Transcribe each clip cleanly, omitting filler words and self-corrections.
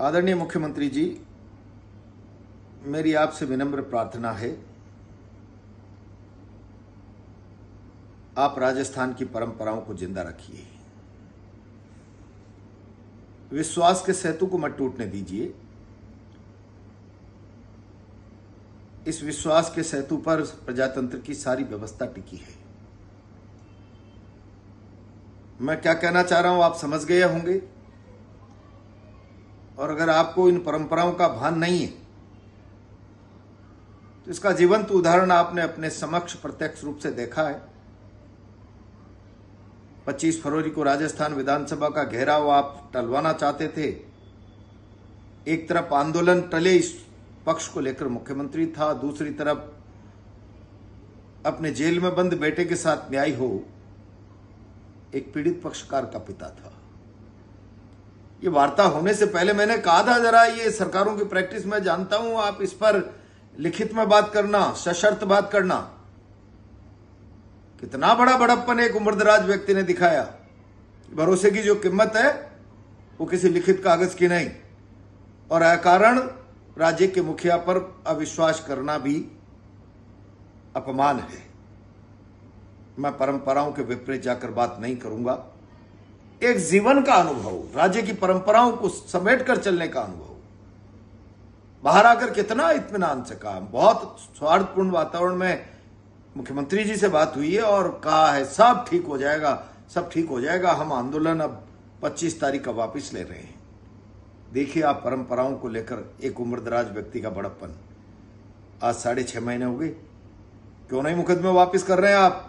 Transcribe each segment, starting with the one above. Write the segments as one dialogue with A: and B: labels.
A: आदरणीय मुख्यमंत्री जी, मेरी आपसे विनम्र प्रार्थना है, आप राजस्थान की परंपराओं को जिंदा रखिए। विश्वास के सेतु को मत टूटने दीजिए। इस विश्वास के सेतु पर प्रजातंत्र की सारी व्यवस्था टिकी है। मैं क्या कहना चाह रहा हूं आप समझ गए होंगे, और अगर आपको इन परंपराओं का भान नहीं है तो इसका जीवंत उदाहरण आपने अपने समक्ष प्रत्यक्ष रूप से देखा है। 25 फरवरी को राजस्थान विधानसभा का घेराव आप टलवाना चाहते थे। एक तरफ आंदोलन टले इस पक्ष को लेकर मुख्यमंत्री था, दूसरी तरफ अपने जेल में बंद बेटे के साथ न्याय हो एक पीड़ित पक्षकार का पिता था। ये वार्ता होने से पहले मैंने कहा था, जरा ये सरकारों की प्रैक्टिस मैं जानता हूं, आप इस पर लिखित में बात करना, सशर्त बात करना। कितना बड़ा बड़प्पन एक उम्रदराज व्यक्ति ने दिखाया। भरोसे की जो कीमत है वो किसी लिखित कागज की नहीं, और अकारण राज्य के मुखिया पर अविश्वास करना भी अपमान है। मैं परंपराओं के विपरीत जाकर बात नहीं करूंगा। एक जीवन का अनुभव, राज्य की परंपराओं को समेट कर चलने का अनुभव, बाहर आकर कितना इत्मीनान से कहा। बहुत सौहार्दपूर्ण वातावरण में मुख्यमंत्री जी से बात हुई है और कहा है सब ठीक हो जाएगा, सब ठीक हो जाएगा। हम आंदोलन अब 25 तारीख का वापस ले रहे हैं। देखिए आप परंपराओं को लेकर एक उम्रदराज व्यक्ति का बड़प्पन। आज 6.5 महीने हो गए, क्यों नहीं मुकदमे वापस कर रहे हैं आप?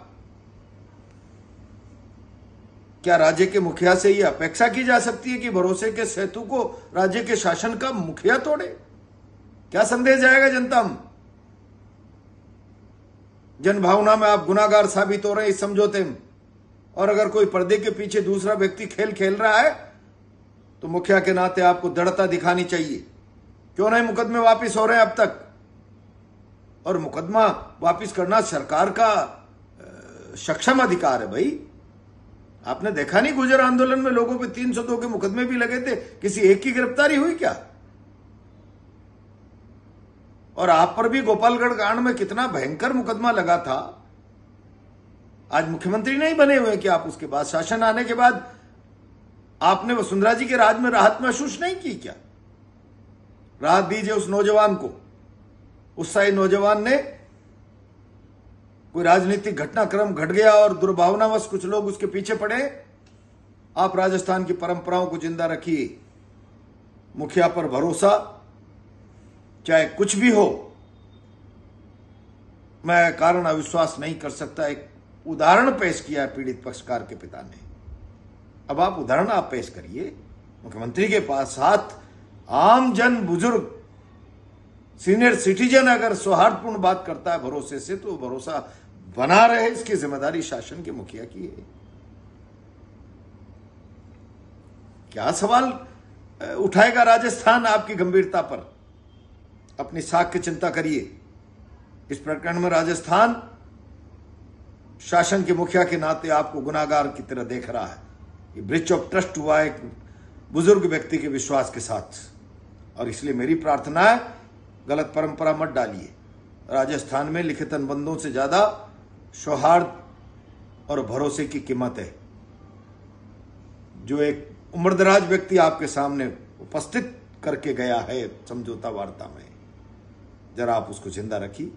A: क्या राज्य के मुखिया से यह अपेक्षा की जा सकती है कि भरोसे के सेतु को राज्य के शासन का मुखिया तोड़े? क्या संदेश जाएगा जनता में? जनभावना में आप गुनाहगार साबित हो रहे हैं इस समझौते में, और अगर कोई पर्दे के पीछे दूसरा व्यक्ति खेल खेल रहा है तो मुखिया के नाते आपको दृढ़ता दिखानी चाहिए। क्यों नहीं मुकदमे वापस हो रहे हैं अब तक? और मुकदमा वापस करना सरकार का सक्षम अधिकार है भाई। आपने देखा नहीं गुजर आंदोलन में लोगों पे 302 के मुकदमे भी लगे थे, किसी एक की गिरफ्तारी हुई क्या? और आप पर भी गोपालगढ़ कांड में कितना भयंकर मुकदमा लगा था। आज मुख्यमंत्री नहीं बने हुए कि आप उसके बाद, शासन आने के बाद आपने वसुंधरा जी के राज में राहत महसूस नहीं की क्या? राहत दीजिए उस नौजवान को। उत्साही नौजवान ने, कोई राजनीतिक घटनाक्रम घट गया और दुर्भावनावश कुछ लोग उसके पीछे पड़े। आप राजस्थान की परंपराओं को जिंदा रखिए। मुखिया पर भरोसा, चाहे कुछ भी हो, मैं कारण अविश्वास नहीं कर सकता। एक उदाहरण पेश किया है पीड़ित पक्षकार के पिता ने। अब आप उदाहरण आप पेश करिए। मुख्यमंत्री के पास साथ आम जन, बुजुर्ग, सीनियर सिटीजन अगर सौहार्दपूर्ण बात करता है भरोसे से, तो भरोसा बना रहे, इसकी जिम्मेदारी शासन के मुखिया की है। क्या सवाल उठाएगा राजस्थान आपकी गंभीरता पर? अपनी साख की चिंता करिए। इस प्रकरण में राजस्थान शासन के मुखिया के नाते आपको गुनाहगार की तरह देख रहा है। ये ब्रीच ऑफ ट्रस्ट हुआ एक बुजुर्ग व्यक्ति के विश्वास के साथ, और इसलिए मेरी प्रार्थना है गलत परंपरा मत डालिए। राजस्थान में लिखित अनुबंधों से ज्यादा सौहार्द और भरोसे की कीमत है। जो एक उम्रदराज व्यक्ति आपके सामने उपस्थित करके गया है समझौता वार्ता में, जरा आप उसको जिंदा रखिए।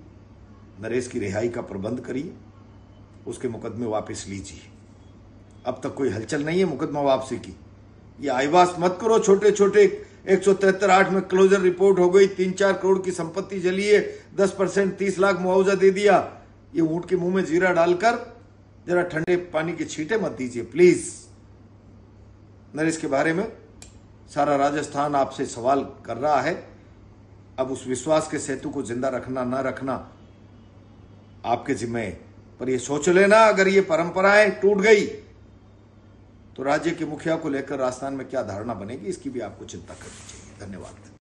A: नरेश की रिहाई का प्रबंध करिए, उसके मुकदमे वापस लीजिए। अब तक कोई हलचल नहीं है मुकदमा वापसी की। ये आईवास मत करो। छोटे छोटे 173(8) में क्लोजर रिपोर्ट हो गई, 3-4 करोड़ की संपत्ति जली है, 10% 30 लाख मुआवजा दे दिया। ये ऊंट के मुंह में जीरा डालकर जरा ठंडे पानी की छींटे मत दीजिए प्लीज। नरेश के बारे में सारा राजस्थान आपसे सवाल कर रहा है। अब उस विश्वास के सेतु को जिंदा रखना ना रखना आपके जिम्मे है, पर ये सोच लेना अगर ये परंपराएं टूट गई तो राज्य के मुखिया को लेकर राजस्थान में क्या धारणा बनेगी, इसकी भी आपको चिंता करनी चाहिए। धन्यवाद।